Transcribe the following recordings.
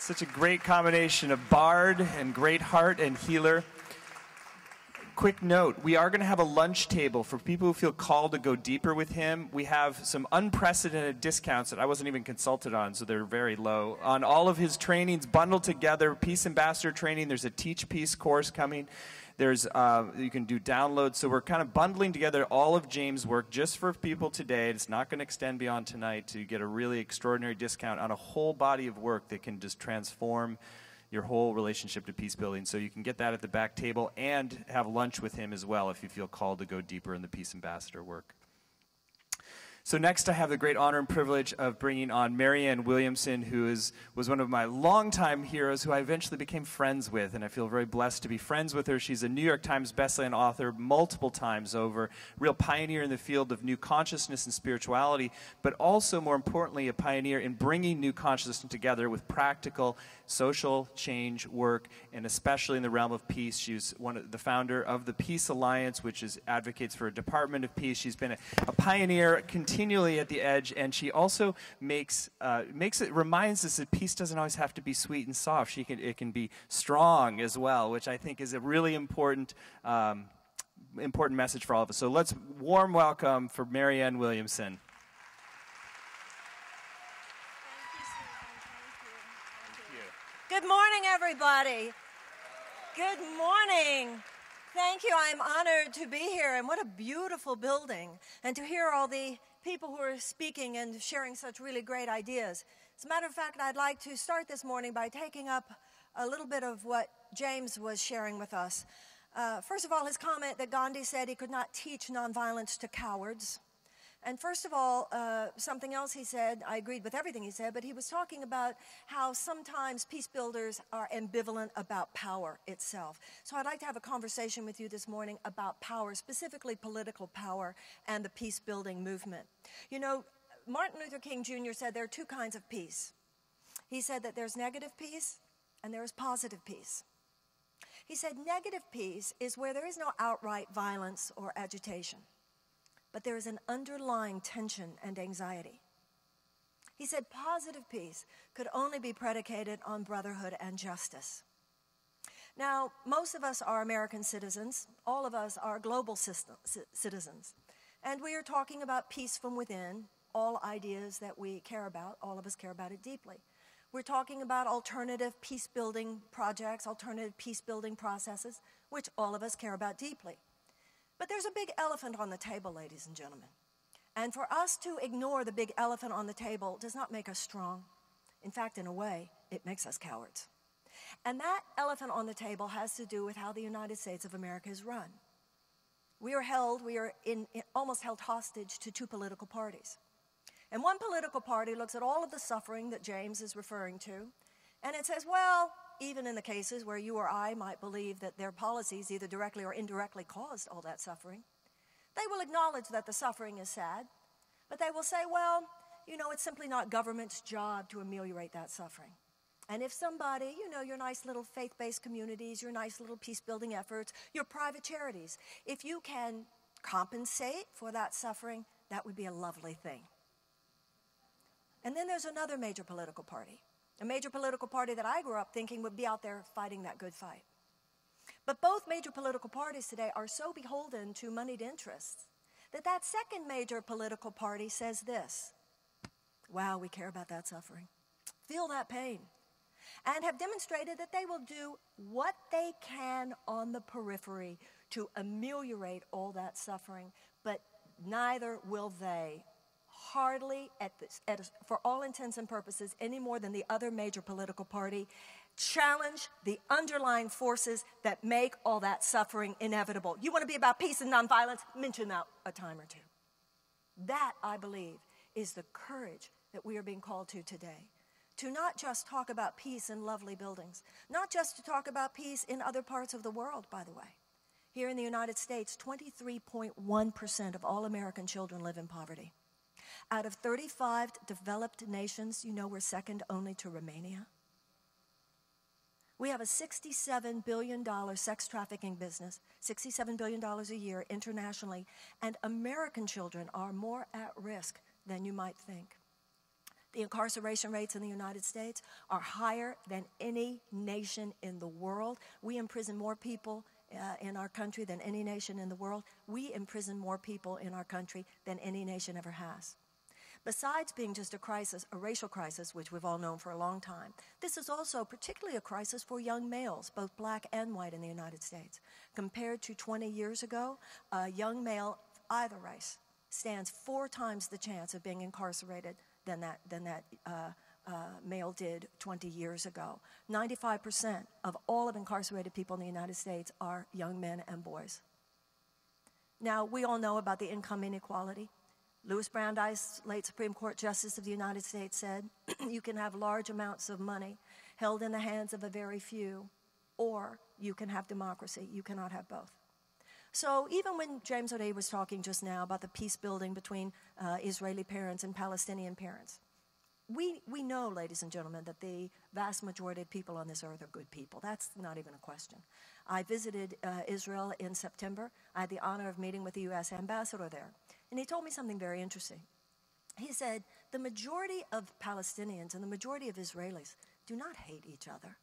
Such a great combination of bard and great heart and healer. Quick note, we are going to have a lunch table for people who feel called to go deeper with him. We have some unprecedented discounts that I wasn't even consulted on, so they're very low. On all of his trainings bundled together, Peace Ambassador training, there's a Teach Peace course coming. There's, you can do downloads. So we're kind of bundling together all of James' work just for people today. It's not going to extend beyond tonight to get a really extraordinary discount on a whole body of work that can just transform your whole relationship to peace building. So you can get that at the back table and have lunch with him as well if you feel called to go deeper in the Peace Ambassador work. So next I have the great honor and privilege of bringing on Marianne Williamson, who was one of my longtime heroes who I eventually became friends with, and I feel very blessed to be friends with her. She's a New York Times bestselling author multiple times over, real pioneer in the field of new consciousness and spirituality, but also, more importantly, a pioneer in bringing new consciousness together with practical social change work, and especially in the realm of peace. She's one of the founder of the Peace Alliance, which advocates for a Department of Peace. She's been a pioneer, continually at the edge, and she also reminds us that peace doesn't always have to be sweet and soft. It can be strong as well, which I think is a really important message for all of us. So let's warm welcome for Marianne Williamson. Good morning, everybody. Good morning. Thank you. I'm honored to be here, and what a beautiful building, and to hear all the people who are speaking and sharing such really great ideas. As a matter of fact, I'd like to start this morning by taking up a little bit of what James was sharing with us. First of all, his comment that Gandhi said he could not teach nonviolence to cowards. And first of all, something else he said, I agreed with everything he said, but he was talking about how sometimes peace builders are ambivalent about power itself. So I'd like to have a conversation with you this morning about power, specifically political power and the peace building movement. You know, Martin Luther King Jr. said there are two kinds of peace. He said that there's negative peace and there is positive peace. He said negative peace is where there is no outright violence or agitation, but there is an underlying tension and anxiety. He said positive peace could only be predicated on brotherhood and justice. Now, most of us are American citizens. All of us are global citizens. And we are talking about peace from within, all ideas that we care about. All of us care about it deeply. We're talking about alternative peace-building projects, alternative peace-building processes, which all of us care about deeply. But there's a big elephant on the table, ladies and gentlemen. And for us to ignore the big elephant on the table does not make us strong. In fact, in a way, it makes us cowards. And that elephant on the table has to do with how the United States of America is run. We are almost held hostage to two political parties. And one political party looks at all of the suffering that James is referring to, and it says, well, even in the cases where you or I might believe that their policies either directly or indirectly caused all that suffering, they will acknowledge that the suffering is sad, but they will say, well, you know, it's simply not government's job to ameliorate that suffering. And if somebody, you know, your nice little faith-based communities, your nice little peace-building efforts, your private charities, if you can compensate for that suffering, that would be a lovely thing. And then there's another major political party. A major political party that I grew up thinking would be out there fighting that good fight. But both major political parties today are so beholden to moneyed interests that second major political party says this: wow, we care about that suffering, feel that pain, and have demonstrated that they will do what they can on the periphery to ameliorate all that suffering, but neither will they, hardly, for all intents and purposes, any more than the other major political party, challenge the underlying forces that make all that suffering inevitable. You want to be about peace and nonviolence? Mention that a time or two. That, I believe, is the courage that we are being called to today. To not just talk about peace in lovely buildings, not just to talk about peace in other parts of the world, by the way. Here in the United States, 23.1% of all American children live in poverty. Out of 35 developed nations, you know we're second only to Romania. We have a $67 billion sex trafficking business, $67 billion a year internationally, and American children are more at risk than you might think. The incarceration rates in the United States are higher than any nation in the world. We imprison more people in our country than any nation in the world. We imprison more people in our country than any nation ever has. Besides being just a crisis, a racial crisis, which we've all known for a long time, this is also particularly a crisis for young males, both black and white in the United States. Compared to 20 years ago, a young male, either race, stands 4 times the chance of being incarcerated than that male did 20 years ago. 95% of all of incarcerated people in the United States are young men and boys. Now, we all know about the income inequality. Louis Brandeis, late Supreme Court Justice of the United States, said, you can have large amounts of money held in the hands of a very few, or you can have democracy. You cannot have both. So even when James O'Day was talking just now about the peace building between Israeli parents and Palestinian parents, we know, ladies and gentlemen, that the vast majority of people on this earth are good people. That's not even a question. I visited Israel in September. I had the honor of meeting with the U.S. ambassador there. And he told me something very interesting. He said, the majority of Palestinians and the majority of Israelis do not hate each other.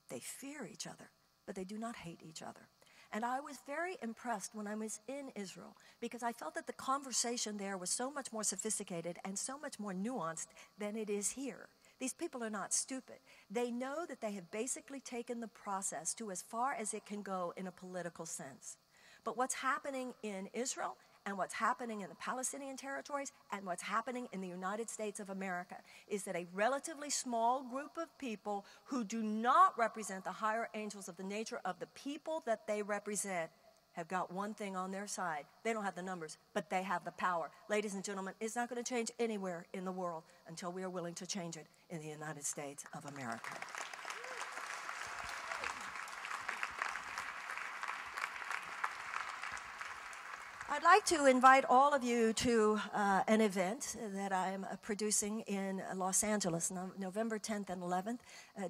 They fear each other, but they do not hate each other. And I was very impressed when I was in Israel because I felt that the conversation there was so much more sophisticated and so much more nuanced than it is here. These people are not stupid. They know that they have basically taken the process to as far as it can go in a political sense. But what's happening in Israel and what's happening in the Palestinian territories and what's happening in the United States of America is that a relatively small group of people who do not represent the higher angels of the nature of the people that they represent have got one thing on their side. They don't have the numbers, but they have the power. Ladies and gentlemen, it's not going to change anywhere in the world until we are willing to change it in the United States of America. I'd like to invite all of you to an event that I'm producing in Los Angeles, November 10th and 11th.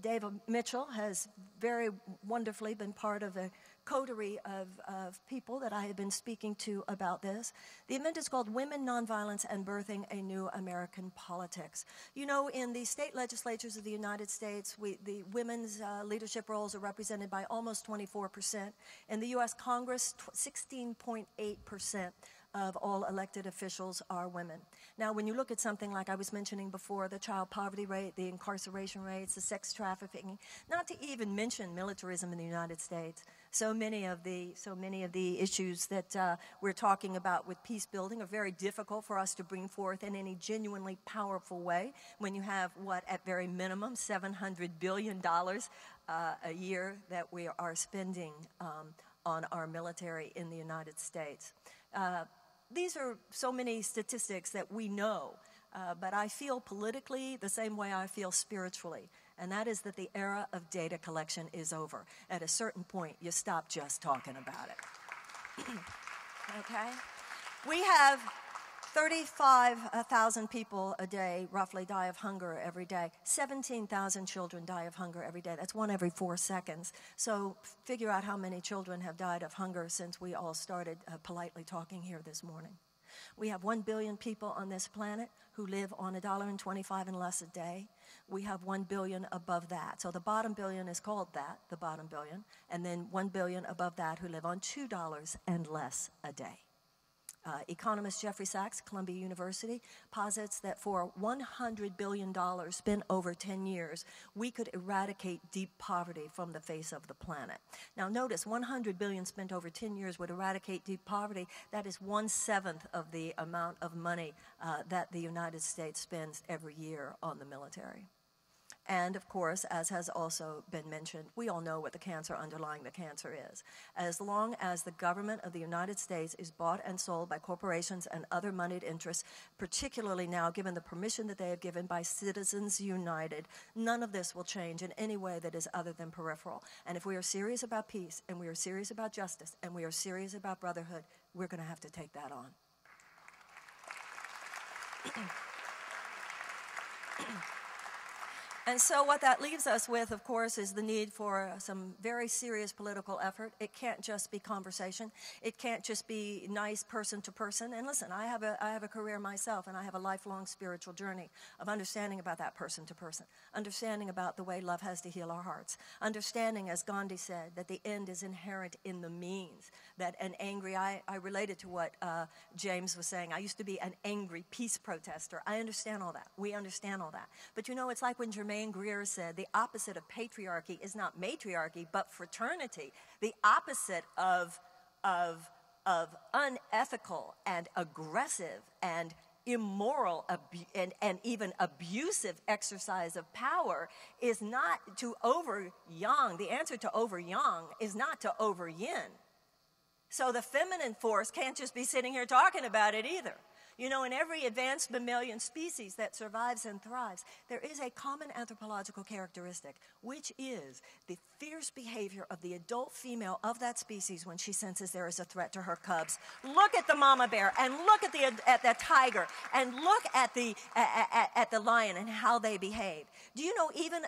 Dave Mitchell has very wonderfully been part of a coterie of people that I have been speaking to about this. The event is called Women, Nonviolence, and Birthing a New American Politics. You know, in the state legislatures of the United States, the women's leadership roles are represented by almost 24%. In the U.S. Congress, 16.8% of all elected officials are women. Now, when you look at something like I was mentioning before, the child poverty rate, the incarceration rates, the sex trafficking, not to even mention militarism in the United States, so many of the issues that we're talking about with peace building are very difficult for us to bring forth in any genuinely powerful way when you have, what, at very minimum, $700 billion a year that we are spending on our military in the United States. These are so many statistics that we know, but I feel politically the same way I feel spiritually, and that is that the era of data collection is over. At a certain point, you stop just talking about it. Okay? We have 35,000 people a day roughly die of hunger every day. 17,000 children die of hunger every day. That's 1 every 4 seconds. So figure out how many children have died of hunger since we all started politely talking here this morning. We have 1 billion people on this planet who live on $1.25 and less a day. We have 1 billion above that. So the bottom billion is called that, the bottom billion, and then 1 billion above that who live on $2 and less a day. Economist Jeffrey Sachs, Columbia University, posits that for $100 billion spent over 10 years, we could eradicate deep poverty from the face of the planet. Now notice, $100 billion spent over 10 years would eradicate deep poverty. That is 1/7 of the amount of money that the United States spends every year on the military. And, of course, as has also been mentioned, we all know what the cancer underlying the cancer is. As long as the government of the United States is bought and sold by corporations and other moneyed interests, particularly now given the permission that they have given by Citizens United, none of this will change in any way that is other than peripheral. And if we are serious about peace, and we are serious about justice, and we are serious about brotherhood, we're going to have to take that on. And so what that leaves us with, of course, is the need for some very serious political effort. It can't just be conversation. It can't just be nice person to person. And listen, I have a career myself, and I have a lifelong spiritual journey of understanding about that person to person, understanding about the way love has to heal our hearts, understanding, as Gandhi said, that the end is inherent in the means, that an angry, I related to what James was saying. I used to be an angry peace protester. I understand all that. We understand all that. But you know, it's like when Germaine Greer said, the opposite of patriarchy is not matriarchy, but fraternity. The opposite of unethical and aggressive and immoral and even abusive exercise of power is not to over-yang. The answer to over-yang is not to over-yin. So the feminine force can't just be sitting here talking about it either. You know, in every advanced mammalian species that survives and thrives, there is a common anthropological characteristic, which is the fierce behavior of the adult female of that species when she senses there is a threat to her cubs. Look at the mama bear, and look at the tiger, and look at the lion and how they behave. Do you know, even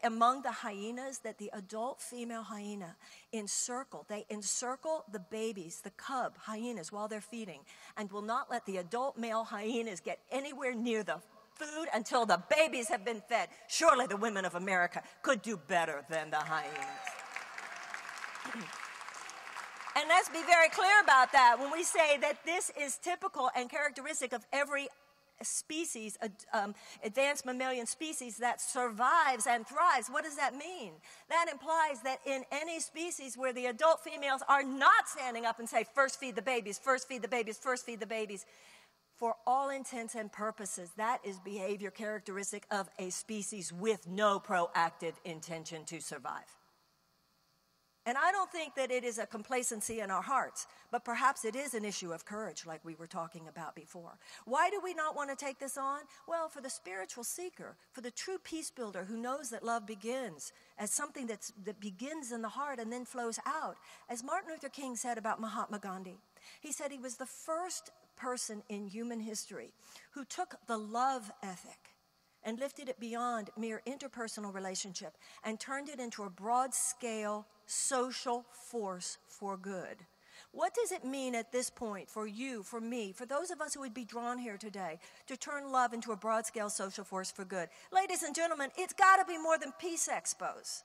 among the hyenas, that the adult female hyena they encircle the babies, the cub hyenas, while they're feeding, and will not let the adult male hyenas get anywhere near the food until the babies have been fed. Surely the women of America could do better than the hyenas. And let's be very clear about that when we say that this is typical and characteristic of every species, advanced mammalian species that survives and thrives. What does that mean? That implies that in any species where the adult females are not standing up and say, first feed the babies, first feed the babies, first feed the babies, for all intents and purposes, that is behavior characteristic of a species with no proactive intention to survive. And I don't think that it is a complacency in our hearts, but perhaps it is an issue of courage, like we were talking about before. Why do we not want to take this on? Well, for the spiritual seeker, for the true peace builder who knows that love begins as something that begins in the heart and then flows out. As Martin Luther King said about Mahatma Gandhi, he said he was the first person in human history who took the love ethic and lifted it beyond mere interpersonal relationship and turned it into a broad-scale social force for good. What does it mean at this point for you, for me, for those of us who would be drawn here today to turn love into a broad-scale social force for good? Ladies and gentlemen, it's got to be more than peace expos.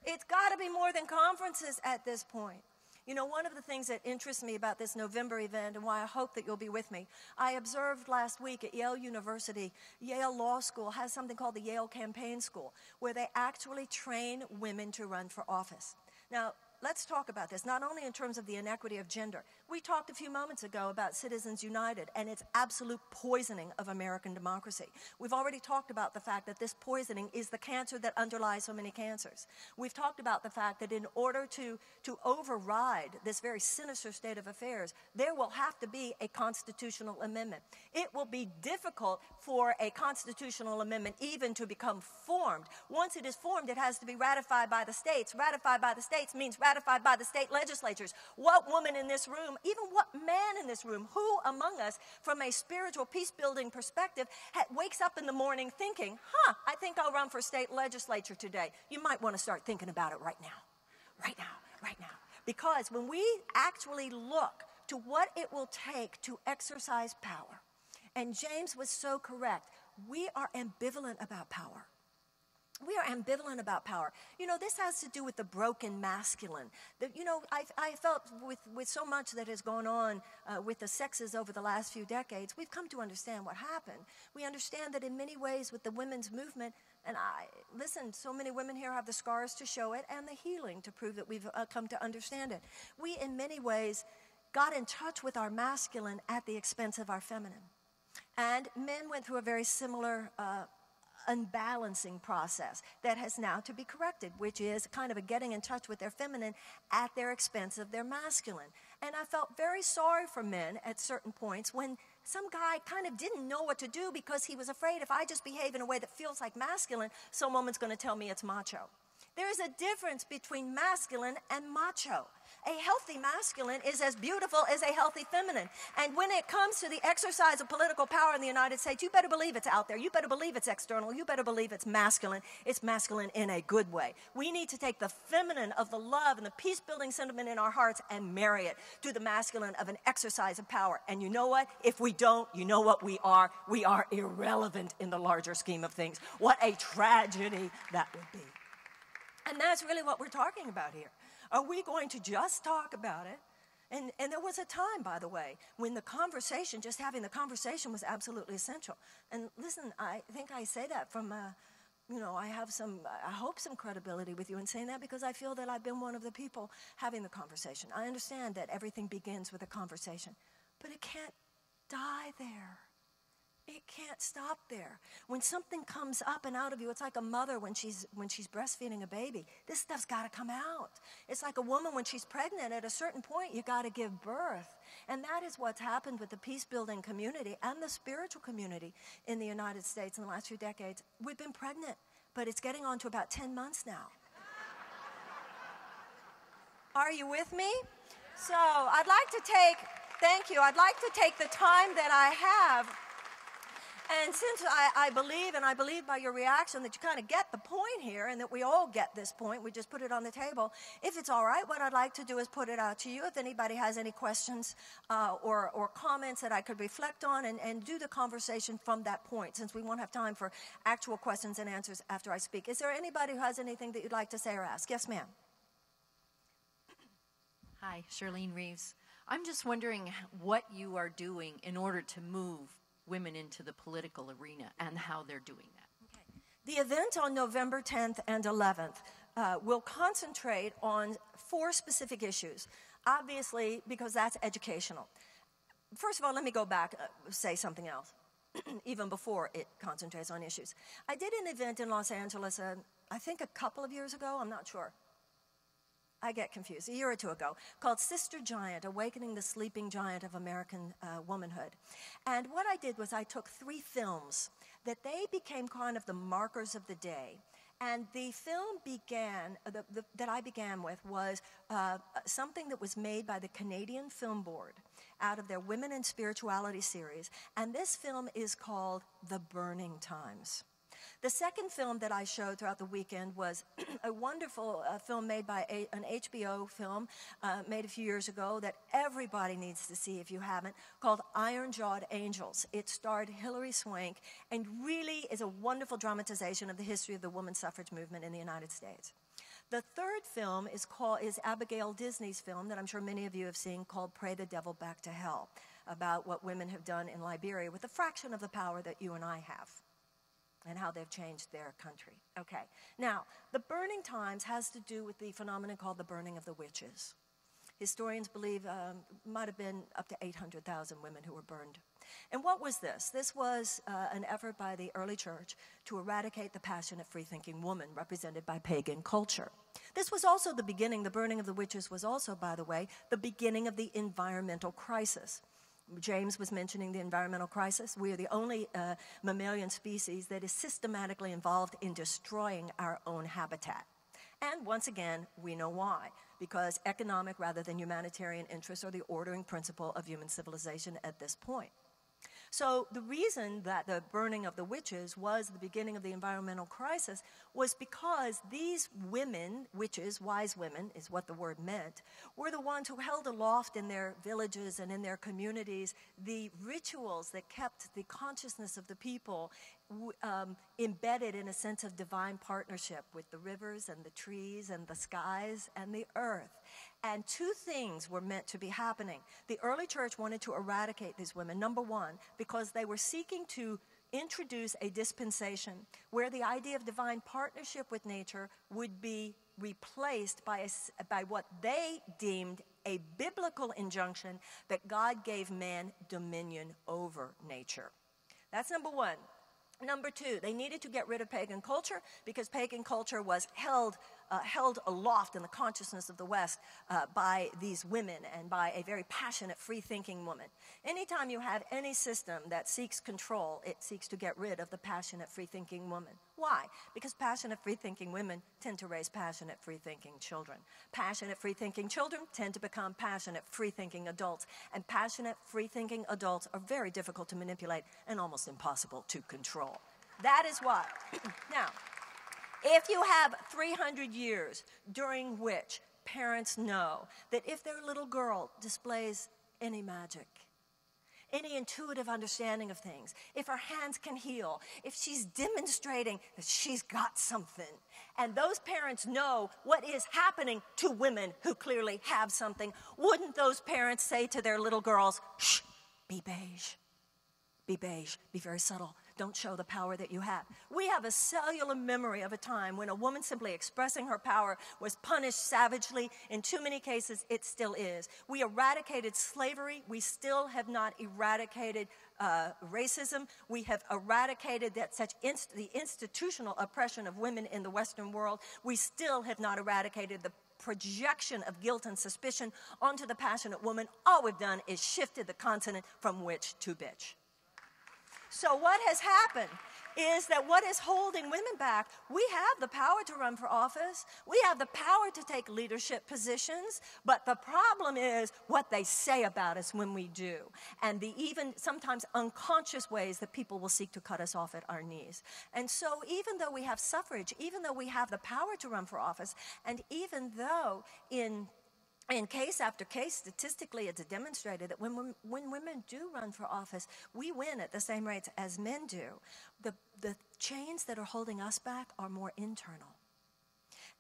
It's got to be more than conferences at this point. You know, one of the things that interests me about this November event and why I hope that you'll be with me, I observed last week at Yale University, Yale Law School has something called the Yale Campaign School, where they actually train women to run for office. Now, let's talk about this, not only in terms of the inequity of gender. We talked a few moments ago about Citizens United and its absolute poisoning of American democracy. We've already talked about the fact that this poisoning is the cancer that underlies so many cancers. We've talked about the fact that in order to override this very sinister state of affairs, there will have to be a constitutional amendment. It will be difficult for a constitutional amendment even to become formed. Once it is formed, it has to be ratified by the states. Ratified by the states means ratified by the state legislatures. What woman in this room, even what man in this room, who among us, from a spiritual peace-building perspective, wakes up in the morning thinking, I think I'll run for state legislature today. You might want to start thinking about it right now. Right now. Right now. Because when we actually look to what it will take to exercise power, and James was so correct, we are ambivalent about power. We are ambivalent about power. You know, this has to do with the broken masculine. You know, I felt with so much that has gone on with the sexes over the last few decades, we've come to understand what happened. We understand that in many ways with the women's movement, and listen, so many women here have the scars to show it and the healing to prove that we've come to understand it. We, in many ways, got in touch with our masculine at the expense of our feminine. And men went through a very similar unbalancing process that has now to be corrected, which is kind of a getting in touch with their feminine at their expense of their masculine. And I felt very sorry for men at certain points when some guy kind of didn't know what to do because he was afraid if I just behave in a way that feels like masculine, some woman's going to tell me it's macho. There is a difference between masculine and macho. A healthy masculine is as beautiful as a healthy feminine. And when it comes to the exercise of political power in the United States, you better believe it's out there. You better believe it's external. You better believe it's masculine. It's masculine in a good way. We need to take the feminine of the love and the peace-building sentiment in our hearts and marry it to the masculine of an exercise of power. And you know what? If we don't, you know what we are? We are irrelevant in the larger scheme of things. What a tragedy that would be. And that's really what we're talking about here. Are we going to just talk about it? And there was a time, by the way, when the conversation, just having the conversation was absolutely essential. And listen, I think I say that from, I hope some credibility with you in saying that, because I feel that I've been one of the people having the conversation. I understand that everything begins with a conversation, but it can't die there. It can't stop there. When something comes up and out of you, it's like a mother when she's breastfeeding a baby. This stuff's got to come out. It's like a woman when she's pregnant. At a certain point, you got to give birth. And that is what's happened with the peace-building community and the spiritual community in the United States in the last few decades. We've been pregnant, but it's getting on to about 10 months now. Are you with me? So I'd like to take the time that I have. And since I believe by your reaction that you kind of get the point here and that we all get this point, we just put it on the table. If it's all right, what I'd like to do is put it out to you. If anybody has any questions or comments that I could reflect on and do the conversation from that point, since we won't have time for actual questions and answers after I speak. Is there anybody who has anything that you'd like to say or ask? Yes, ma'am. Hi, Charlene Reeves. I'm just wondering what you are doing in order to move women into the political arena and how they're doing that. Okay. The event on November 10th and 11th will concentrate on 4 specific issues, obviously because that's educational. First of all, let me go back, say something else, even before it concentrates on issues. I did an event in Los Angeles, I think a couple of years ago, I'm not sure. I get confused, a year or 2 ago, called Sister Giant, Awakening the Sleeping Giant of American Womanhood. And what I did was I took 3 films that they became kind of the markers of the day. And the film that I began with was something that was made by the Canadian Film Board out of their Women in Spirituality series. And this film is called The Burning Times. The second film that I showed throughout the weekend was a wonderful film made by an HBO film made a few years ago that everybody needs to see if you haven't, called Iron-Jawed Angels. It starred Hilary Swank and really is a wonderful dramatization of the history of the women's suffrage movement in the United States. The third film is Abigail Disney's film that I'm sure many of you have seen, called Pray the Devil Back to Hell, about what women have done in Liberia with a fraction of the power that you and I have, and how they've changed their country. Okay, now, the Burning Times has to do with the phenomenon called the burning of the witches. Historians believe might have been up to 800,000 women who were burned. And what was this? This was an effort by the early church to eradicate the passionate, free-thinking woman represented by pagan culture. This was also the beginning, the burning of the witches was also, by the way, the beginning of the environmental crisis. James was mentioning the environmental crisis. We are the only mammalian species that is systematically involved in destroying our own habitat. And once again, we know why. Because economic rather than humanitarian interests are the ordering principle of human civilization at this point. So the reason that the burning of the witches was the beginning of the environmental crisis was because these women, witches, wise women is what the word meant, were the ones who held aloft in their villages and in their communities the rituals that kept the consciousness of the people embedded in a sense of divine partnership with the rivers and the trees and the skies and the earth. And 2 things were meant to be happening. The early church wanted to eradicate these women, number 1, because they were seeking to introduce a dispensation where the idea of divine partnership with nature would be replaced by what they deemed a biblical injunction that God gave man dominion over nature. That's number 1. Number 2, they needed to get rid of pagan culture because pagan culture was held aloft in the consciousness of the West by these women and by a very passionate, free-thinking woman. Anytime you have any system that seeks control, it seeks to get rid of the passionate, free-thinking woman. Why? Because passionate, free-thinking women tend to raise passionate, free-thinking children. Passionate, free-thinking children tend to become passionate, free-thinking adults. And passionate, free-thinking adults are very difficult to manipulate and almost impossible to control. That is why. Now, if you have 300 years during which parents know that if their little girl displays any magic, any intuitive understanding of things, if her hands can heal, if she's demonstrating that she's got something, and those parents know what is happening to women who clearly have something, wouldn't those parents say to their little girls, shh, be beige, be very subtle, don't show the power that you have. We have a cellular memory of a time when a woman simply expressing her power was punished savagely. In too many cases, it still is. We eradicated slavery. We still have not eradicated racism. We have eradicated the institutional oppression of women in the Western world. We still have not eradicated the projection of guilt and suspicion onto the passionate woman. All we've done is shifted the continent from witch to bitch. So what has happened is that what is holding women back, we have the power to run for office, we have the power to take leadership positions, but the problem is what they say about us when we do, and the even sometimes unconscious ways that people will seek to cut us off at our knees. And so even though we have suffrage, even though we have the power to run for office, and even though in case after case, statistically, it's demonstrated that when women do run for office, we win at the same rates as men do. The chains that are holding us back are more internal.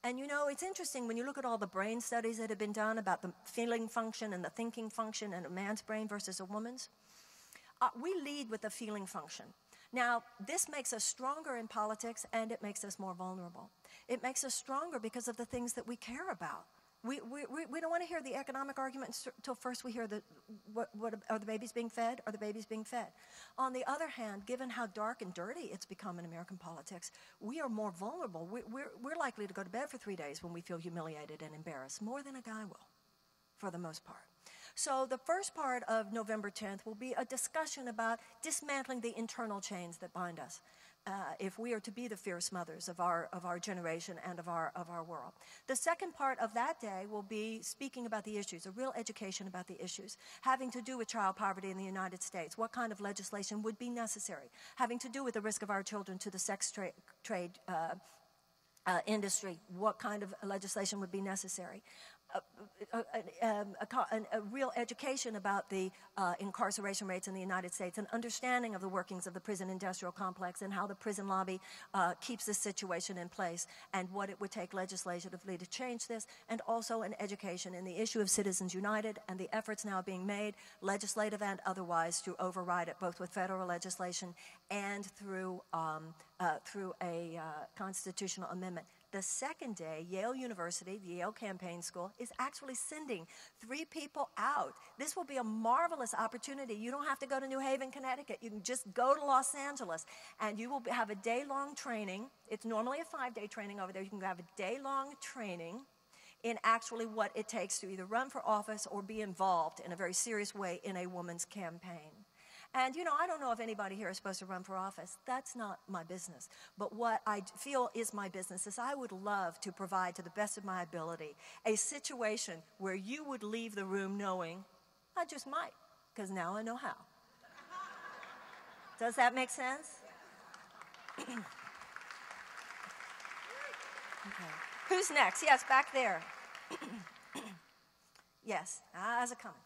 And you know, it's interesting when you look at all the brain studies that have been done about the feeling function and the thinking function in a man's brain versus a woman's. We lead with the feeling function. Now, this makes us stronger in politics, and it makes us more vulnerable. It makes us stronger because of the things that we care about. We don't want to hear the economic argument until first we hear what are the babies being fed? Are the babies being fed? On the other hand, given how dark and dirty it's become in American politics, we are more vulnerable. We're likely to go to bed for 3 days when we feel humiliated and embarrassed, more than a guy will, for the most part. So the first part of November 10th will be a discussion about dismantling the internal chains that bind us. If we are to be the fierce mothers of our generation and of our world. The second part of that day will be speaking about the issues, a real education about the issues, having to do with child poverty in the United States, what kind of legislation would be necessary, having to do with the risk of our children to the sex trade industry, what kind of legislation would be necessary. A real education about the incarceration rates in the United States, an understanding of the workings of the prison industrial complex and how the prison lobby keeps this situation in place and what it would take legislatively to change this, and also an education in the issue of Citizens United and the efforts now being made, legislative and otherwise, to override it both with federal legislation and through a constitutional amendment. The second day, Yale University, the Yale Campaign School, is actually sending 3 people out. This will be a marvelous opportunity. You don't have to go to New Haven, Connecticut. You can just go to Los Angeles, and you will have a day-long training. It's normally a 5-day training over there. You can have a day-long training in actually what it takes to either run for office or be involved in a very serious way in a woman's campaign. And, you know, I don't know if anybody here is supposed to run for office. That's not my business. But what I feel is my business is I would love to provide, to the best of my ability, a situation where you would leave the room knowing, I just might, because now I know how. Does that make sense? Okay. Who's next? Yes, back there. Yes. How's it coming?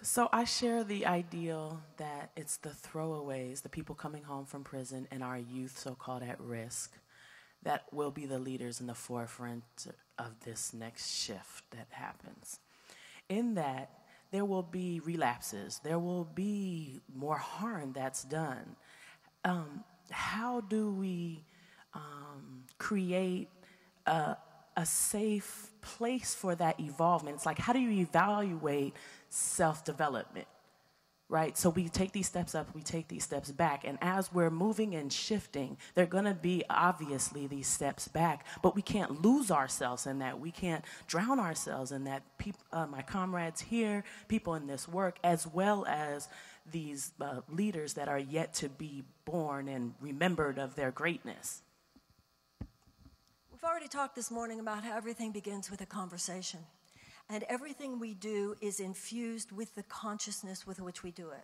So I share the ideal that it's the throwaways, the people coming home from prison and our youth so-called at risk, that will be the leaders in the forefront of this next shift that happens. In that, there will be relapses. There will be more harm that's done. How do we create a safe place for that evolvement? It's like, how do you evaluate self-development? right? So we take these steps up, we take these steps back, and as we're moving and shifting, there are gonna be obviously these steps back, but we can't lose ourselves in that. We can't drown ourselves in that. My comrades here, people in this work, as well as these leaders that are yet to be born and remembered of their greatness. We've already talked this morning about how everything begins with a conversation. And everything we do is infused with the consciousness with which we do it.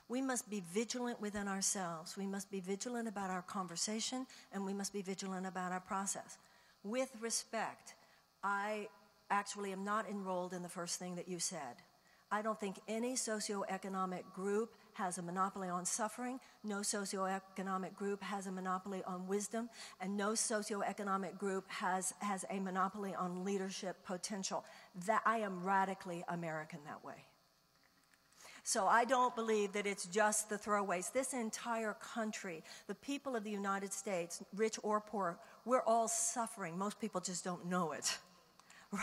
We must be vigilant within ourselves. We must be vigilant about our conversation, and we must be vigilant about our process. With respect, I actually am not enrolled in the first thing that you said. I don't think any socioeconomic group has a monopoly on suffering, no socioeconomic group has a monopoly on wisdom, and no socioeconomic group has a monopoly on leadership potential. That I am radically American that way. So I don't believe that it's just the throwaways. This entire country, the people of the United States, rich or poor, we're all suffering. Most people just don't know it.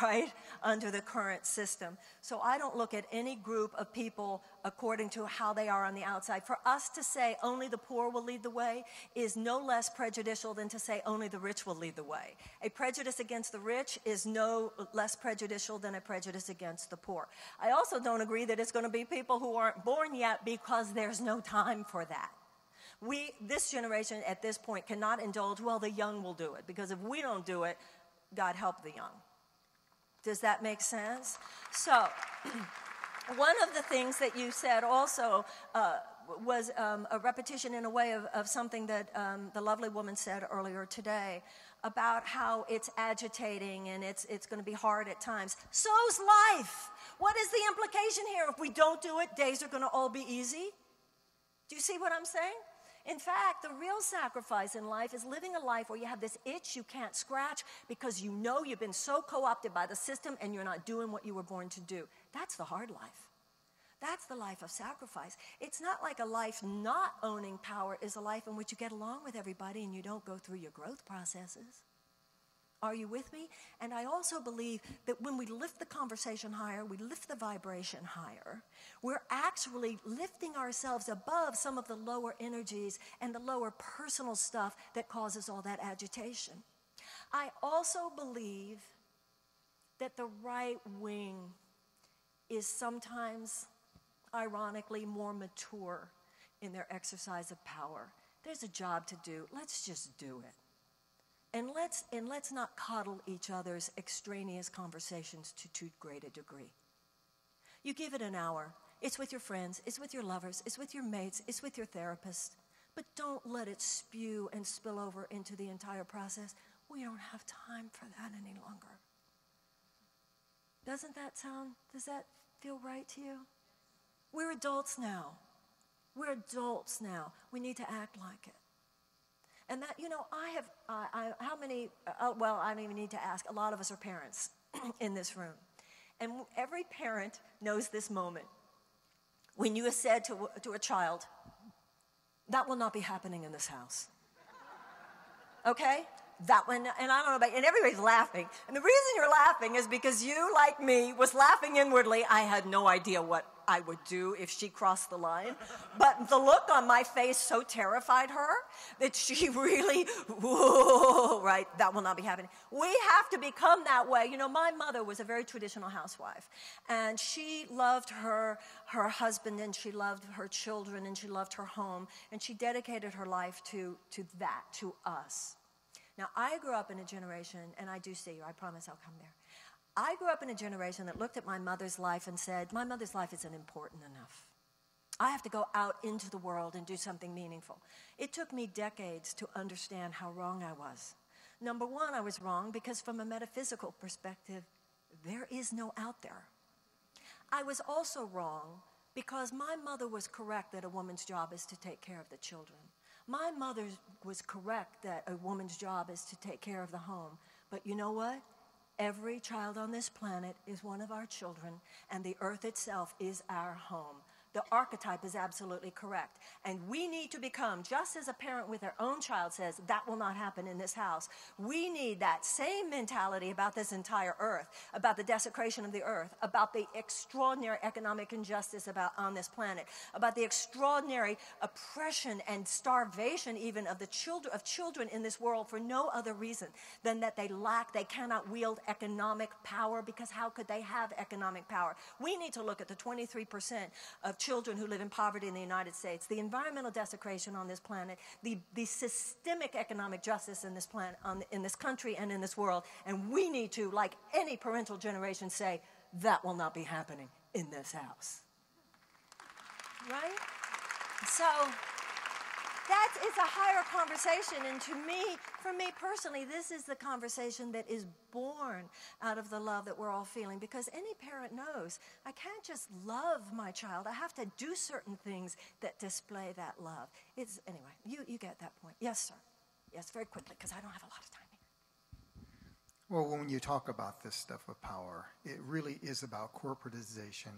Right, under the current system. So I don't look at any group of people according to how they are on the outside. For us to say only the poor will lead the way is no less prejudicial than to say only the rich will lead the way. A prejudice against the rich is no less prejudicial than a prejudice against the poor. I also don't agree that it's going to be people who aren't born yet because there's no time for that. This generation at this point cannot indulge, well, the young will do it, because if we don't do it, God help the young. Does that make sense? So, one of the things that you said also was a repetition in a way of something that the lovely woman said earlier today about how it's agitating and it's going to be hard at times. So's life. What is the implication here? If we don't do it, days are going to all be easy. Do you see what I'm saying? In fact, the real sacrifice in life is living a life where you have this itch you can't scratch because you know you've been so co-opted by the system and you're not doing what you were born to do. That's the hard life. That's the life of sacrifice. It's not like a life not owning power is a life in which you get along with everybody and you don't go through your growth processes. Are you with me? And I also believe that when we lift the conversation higher, we lift the vibration higher, we're actually lifting ourselves above some of the lower energies and the lower personal stuff that causes all that agitation. I also believe that the right wing is sometimes, ironically, more mature in their exercise of power. There's a job to do. Let's just do it. And let's not coddle each other's extraneous conversations to too great a degree. You give it an hour. It's with your friends. It's with your lovers. It's with your mates. It's with your therapist. But don't let it spew and spill over into the entire process. We don't have time for that any longer. Does that feel right to you? We're adults now. We're adults now. We need to act like it. And that, how many, well, I don't even need to ask. A lot of us are parents in this room. And every parent knows this moment when you have said to a child, that will not be happening in this house. Okay? That one, and I don't know about, and everybody's laughing. And the reason you're laughing is because you, like me, was laughing inwardly. I had no idea what I would do if she crossed the line. But the look on my face so terrified her that she really, whoa, right, that will not be happening. We have to become that way. You know, my mother was a very traditional housewife. And she loved her husband, and she loved her children, and she loved her home. And she dedicated her life to that, to us. Now, I grew up in a generation, and I do see you, I promise I'll come there. I grew up in a generation that looked at my mother's life and said, my mother's life isn't important enough. I have to go out into the world and do something meaningful. It took me decades to understand how wrong I was. Number one, I was wrong because from a metaphysical perspective, there is no out there. I was also wrong because my mother was correct that a woman's job is to take care of the children. My mother was correct that a woman's job is to take care of the home. But you know what? Every child on this planet is one of our children, and the earth itself is our home. The archetype is absolutely correct. And we need to become, just as a parent with their own child says, that will not happen in this house. We need that same mentality about this entire earth, about the desecration of the earth, about the extraordinary economic injustice on this planet, about the extraordinary oppression and starvation even of children in this world for no other reason than that they cannot wield economic power, because how could they have economic power? We need to look at the 23% of children who live in poverty in the United States, the environmental desecration on this planet, the systemic economic justice in this planet, in this country and in this world, and we need to, like any parental generation, say, that will not be happening in this house. Right? So that is a higher conversation, and to me, for me personally, this is the conversation that is born out of the love that we're all feeling, because any parent knows I can't just love my child. I have to do certain things that display that love. Anyway, you get that point. Yes, sir. Yes, very quickly, because I don't have a lot of time here. Well, when you talk about this stuff of power, it really is about corporatization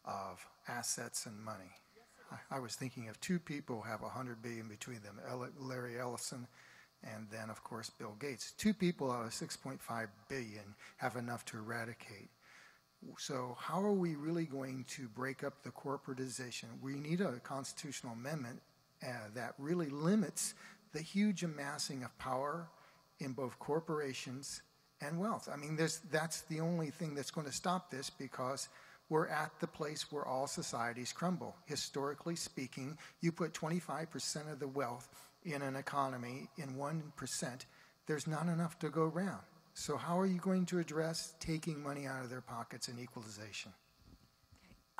of assets and money. I was thinking of two people who have $100 billion between them, Larry Ellison and then, of course, Bill Gates. Two people out of $6.5 billion have enough to eradicate. So how are we really going to break up the corporatization? We need a constitutional amendment that really limits the huge amassing of power in both corporations and wealth. I mean, that's the only thing that's going to stop this, because we're at the place where all societies crumble. Historically speaking, you put 25% of the wealth in an economy in 1%, there's not enough to go around. So how are you going to address taking money out of their pockets and equalization?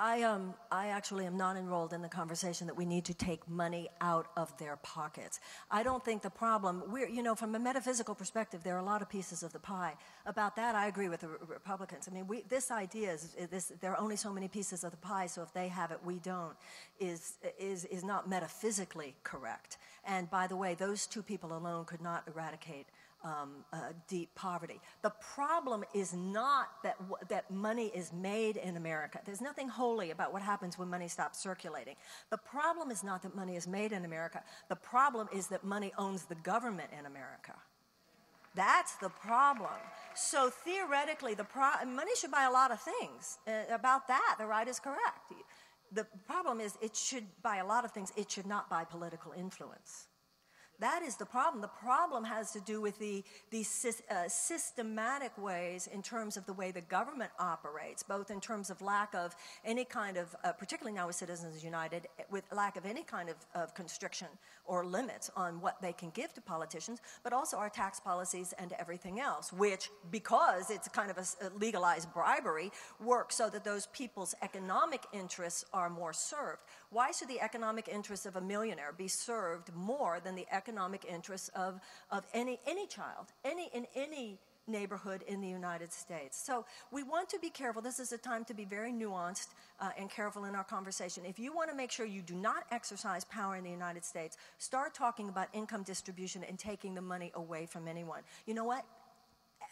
I actually am not enrolled in the conversation that we need to take money out of their pockets. I don't think the problem, from a metaphysical perspective, there are a lot of pieces of the pie. About that, I agree with the Republicans. I mean, this idea is there are only so many pieces of the pie, so if they have it, we don't, is not metaphysically correct. And by the way, those two people alone could not eradicate deep poverty. The problem is not that money is made in America. There's nothing holy about what happens when money stops circulating. The problem is not that money is made in America. The problem is that money owns the government in America. That's the problem. So theoretically, money should buy a lot of things. About that, the right is correct. The problem is it should buy a lot of things. It should not buy political influence. That is the problem. The problem has to do with the systematic ways in terms of the way the government operates, both in terms of lack of any kind of, particularly now with Citizens United, with lack of any kind of constriction or limits on what they can give to politicians, but also our tax policies and everything else, which, because it's kind of a legalized bribery, works so that those people's economic interests are more served. Why should the economic interests of a millionaire be served more than the economic interests of any child, in any neighborhood in the United States? So we want to be careful. This is a time to be very nuanced and careful in our conversation. If you want to make sure you do not exercise power in the United States, start talking about income distribution and taking the money away from anyone. You know what?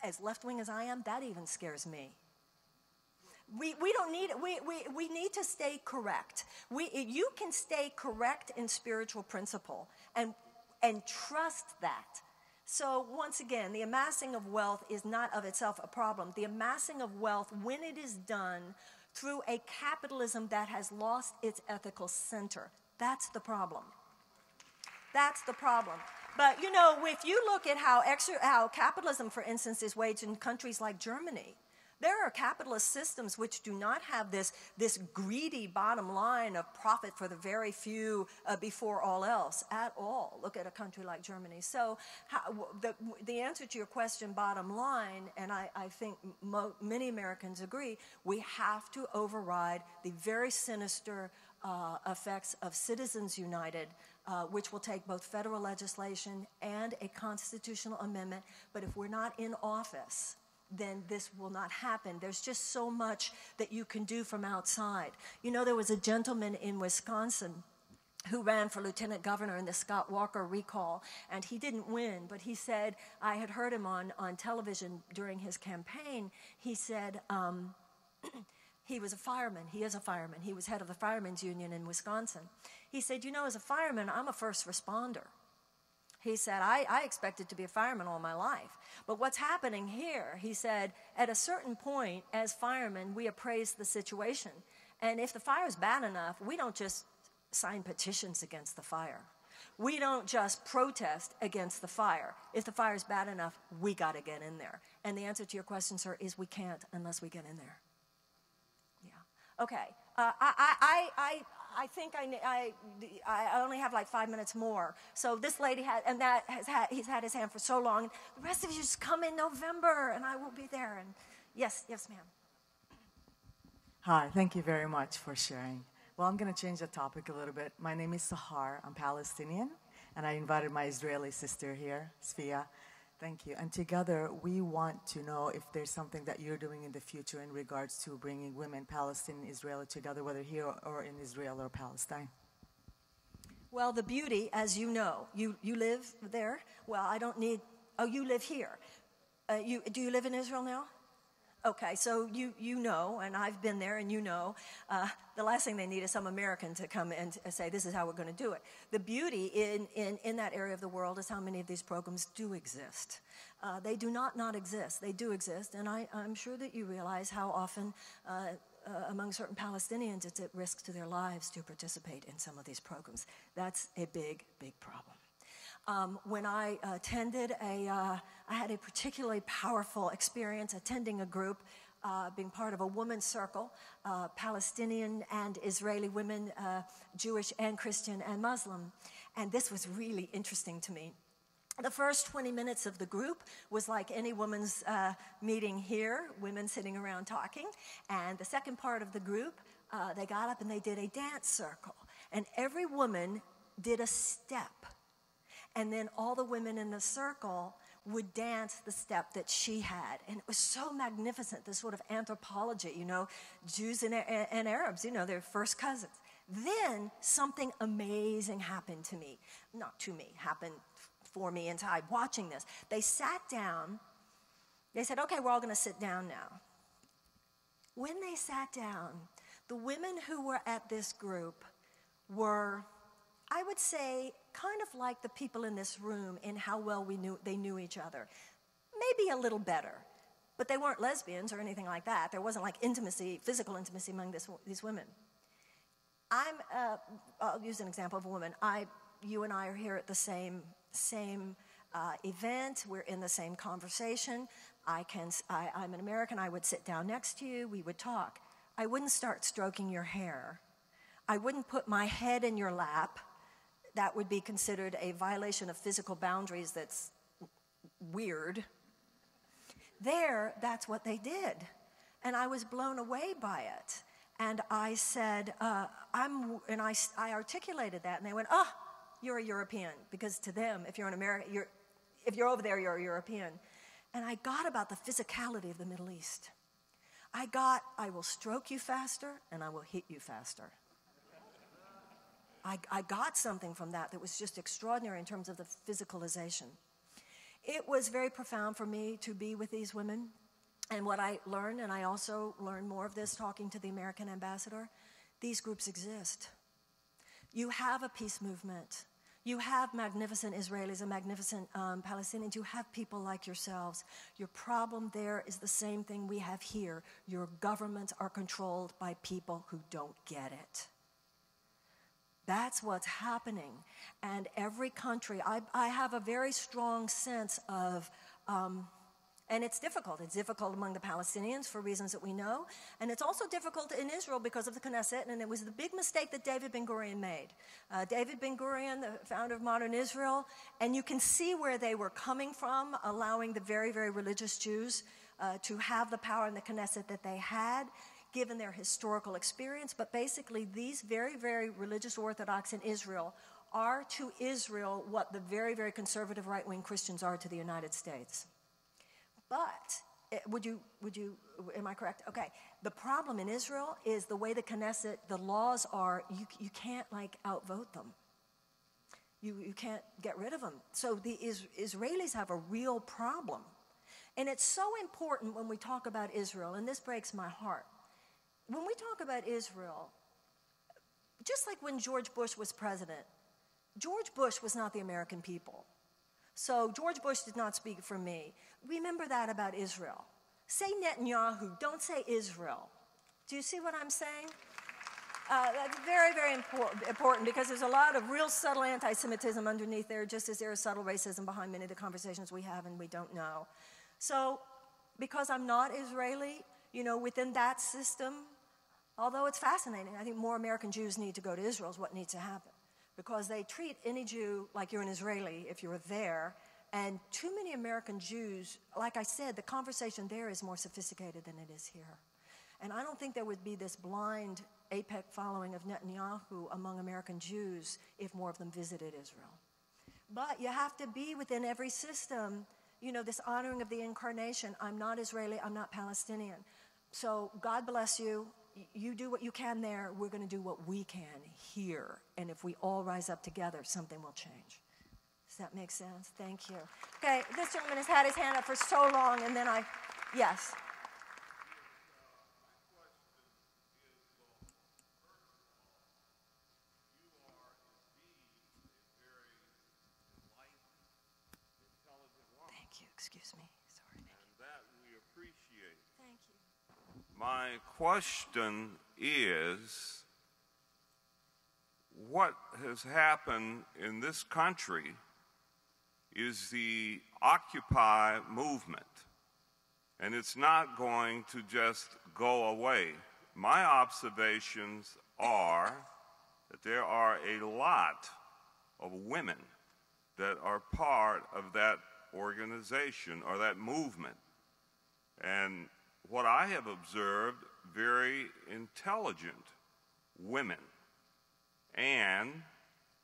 As left-wing as I am, that even scares me. We don't need it. We need to stay correct. You can stay correct in spiritual principle and trust that. So once again, the amassing of wealth is not of itself a problem. The amassing of wealth, when it is done through a capitalism that has lost its ethical center, that's the problem. That's the problem. But if you look at how capitalism, for instance, is waged in countries like Germany, there are capitalist systems which do not have this greedy bottom line of profit for the very few before all else at all. Look at a country like Germany. So the answer to your question, bottom line, and I think many Americans agree, we have to override the very sinister effects of Citizens United, which will take both federal legislation and a constitutional amendment. But if we're not in office, then this will not happen. There's just so much that you can do from outside. There was a gentleman in Wisconsin who ran for lieutenant governor in the Scott Walker recall, and he didn't win, but he said, I had heard him on television during his campaign, he said, He was a fireman. He is a fireman. He was head of the Firemen's Union in Wisconsin. He said, you know, as a fireman, I'm a first responder. He said, I expected to be a fireman all my life. But what's happening here, he said, at a certain point, as firemen, we appraise the situation. And if the fire is bad enough, we don't just sign petitions against the fire. We don't just protest against the fire. If the fire is bad enough, we got to get in there. And the answer to your question, sir, is we can't unless we get in there. Yeah. Okay. I think I only have like 5 minutes more. So this lady he's had his hand for so long. The rest of you just come in November, and I will be there. And yes, ma'am. Hi, thank you very much for sharing. Well, I'm going to change the topic a little bit. My name is Sahar. I'm Palestinian, and I invited my Israeli sister here, Sfia. Thank you. And together, we want to know if there's something that you're doing in the future in regards to bringing women, Palestinian and Israeli, together, whether here or in Israel or Palestine. Well, the beauty, as you know, you live there. Well, I don't need, oh, you live here. Do you live in Israel now? Okay, so you know, and I've been there, and you know, the last thing they need is some American to come and say, this is how we're going to do it. The beauty in that area of the world is how many of these programs do exist. They do not exist. They do exist, and I'm sure that you realize how often among certain Palestinians it's at risk to their lives to participate in some of these programs. That's a big, big problem. When I attended I had a particularly powerful experience attending a group, being part of a women's circle, Palestinian and Israeli women, Jewish and Christian and Muslim. And this was really interesting to me. The first 20 minutes of the group was like any woman's meeting here, women sitting around talking. And the second part of the group, they got up and they did a dance circle. And every woman did a step. And then all the women in the circle would dance the step that she had. And it was so magnificent, this sort of anthropology, you know, Jews and Arabs, you know, they're first cousins. Then something amazing happened to me. Not to me, happened for me inside watching this. They sat down. They said, okay, we're all going to sit down now. When they sat down, the women who were at this group were, I would say, kind of like the people in this room in how well they knew each other. Maybe a little better, but they weren't lesbians or anything like that. There wasn't like intimacy, physical intimacy among these women. I'll use an example of a woman. You and I are here at the same event. We're in the same conversation. I'm an American. I would sit down next to you. We would talk. I wouldn't start stroking your hair. I wouldn't put my head in your lap. That would be considered a violation of physical boundaries that's weird. There, that's what they did. And I was blown away by it. And I said, I articulated that, and they went, oh, you're a European. Because to them, if you're an American, if you're over there, you're a European. And I got about the physicality of the Middle East. I will stroke you faster, and I will hit you faster. I got something from that was just extraordinary in terms of the physicalization. It was very profound for me to be with these women. And what I learned, and I also learned more of this talking to the American ambassador, these groups exist. You have a peace movement. You have magnificent Israelis and magnificent Palestinians. You have people like yourselves. Your problem there is the same thing we have here. Your governments are controlled by people who don't get it. That's what's happening. And every country, I have a very strong sense of, and it's difficult. It's difficult among the Palestinians for reasons that we know. And it's also difficult in Israel because of the Knesset, and it was the big mistake that David Ben-Gurion made. David Ben-Gurion, the founder of modern Israel, and you can see where they were coming from, allowing the very, very religious Jews to have the power in the Knesset that they had, given their historical experience. But basically, these very, very religious Orthodox in Israel are to Israel what the very, very conservative right-wing Christians are to the United States. But am I correct? Okay. The problem in Israel is the way the Knesset, the laws are, you can't like outvote them. You can't get rid of them. So the Israelis have a real problem. And it's so important when we talk about Israel, and this breaks my heart. when we talk about Israel, just like when George Bush was president, George Bush was not the American people. So George Bush did not speak for me. Remember that about Israel. Say Netanyahu, don't say Israel. Do you see what I'm saying? That's very, very important because there's a lot of real subtle anti-Semitism underneath there, just as there is subtle racism behind many of the conversations we have and we don't know. So because I'm not Israeli, you know, within that system, although it's fascinating, I think more American Jews need to go to Israel is what needs to happen. Because they treat any Jew like you're an Israeli if you're there, and too many American Jews, like I said, the conversation there is more sophisticated than it is here. And I don't think there would be this blind AIPAC following of Netanyahu among American Jews if more of them visited Israel. But you have to be within every system, you know, this honoring of the incarnation. I'm not Israeli, I'm not Palestinian. So God bless you. You do what you can there. We're going to do what we can here. And if we all rise up together, something will change. Does that make sense? Thank you. Okay, this gentleman has had his hand up for so long, and then yes. Thank you. Excuse me. Sorry. And that we appreciate. Thank you. My question is, what has happened in this country is the Occupy movement, and it's not going to just go away. My observations are that there are a lot of women that are part of that organization or that movement. And what I have observed, very intelligent women. And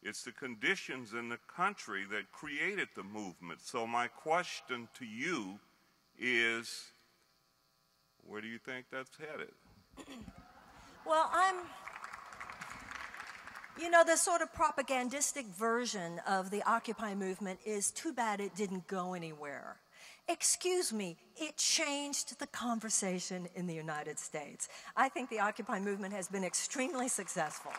it's the conditions in the country that created the movement. So my question to you is, where do you think that's headed? Well, you know, the sort of propagandistic version of the Occupy movement is too bad it didn't go anywhere. Excuse me, it changed the conversation in the United States. I think the Occupy movement has been extremely successful.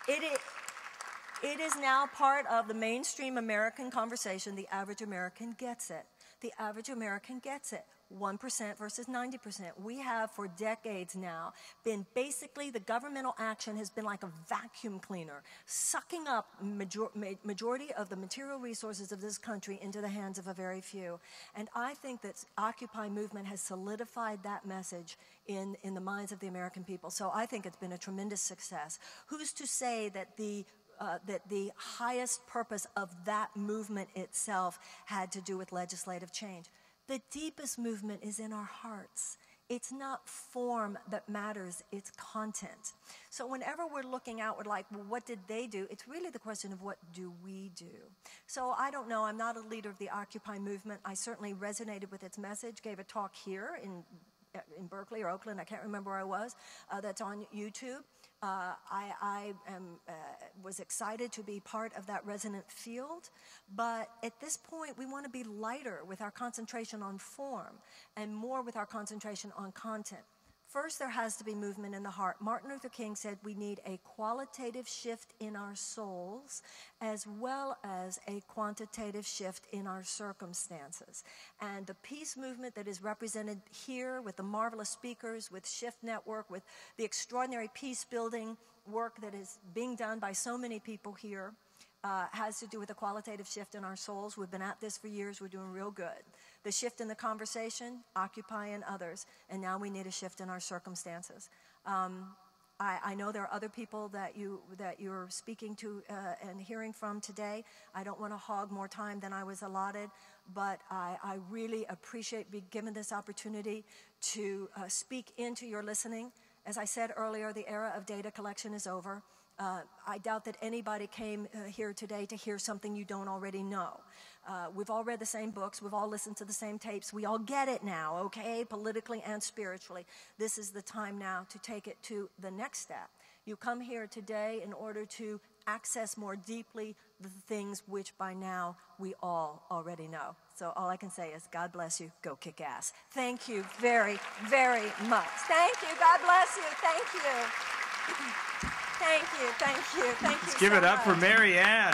It is now part of the mainstream American conversation. The average American gets it. The average American gets it. 1% versus 90%. We have for decades now been basically, the governmental action has been like a vacuum cleaner, sucking up majority of the material resources of this country into the hands of a very few. And I think that Occupy movement has solidified that message in the minds of the American people. So I think it's been a tremendous success. Who's to say that the highest purpose of that movement itself had to do with legislative change? The deepest movement is in our hearts. It's not form that matters, it's content. So whenever we're looking outward like, well, what did they do? It's really the question of what do we do? So I don't know, I'm not a leader of the Occupy movement. I certainly resonated with its message, gave a talk here in Berkeley or Oakland, I can't remember where I was, that's on YouTube. I was excited to be part of that resonant field, but at this point we want to be lighter with our concentration on form and more with our concentration on content. First, there has to be movement in the heart. Martin Luther King said we need a qualitative shift in our souls as well as a quantitative shift in our circumstances. And the peace movement that is represented here with the marvelous speakers, with Shift Network, with the extraordinary peace-building work that is being done by so many people here, has to do with a qualitative shift in our souls. We've been at this for years. We're doing real good. The shift in the conversation, Occupy and others, and now we need a shift in our circumstances. I know there are other people that you're speaking to and hearing from today. I don't want to hog more time than I was allotted, but I really appreciate being given this opportunity to speak into your listening. As I said earlier, the era of data collection is over. I doubt that anybody came here today to hear something you don't already know. We've all read the same books. We've all listened to the same tapes. We all get it now, okay, politically and spiritually. This is the time now to take it to the next step. You come here today in order to access more deeply the things which by now we all already know. So all I can say is, God bless you, go kick ass. Thank you very, very much. Thank you, God bless you, thank you. Thank you, thank you, thank you. Let's give it up for Marianne.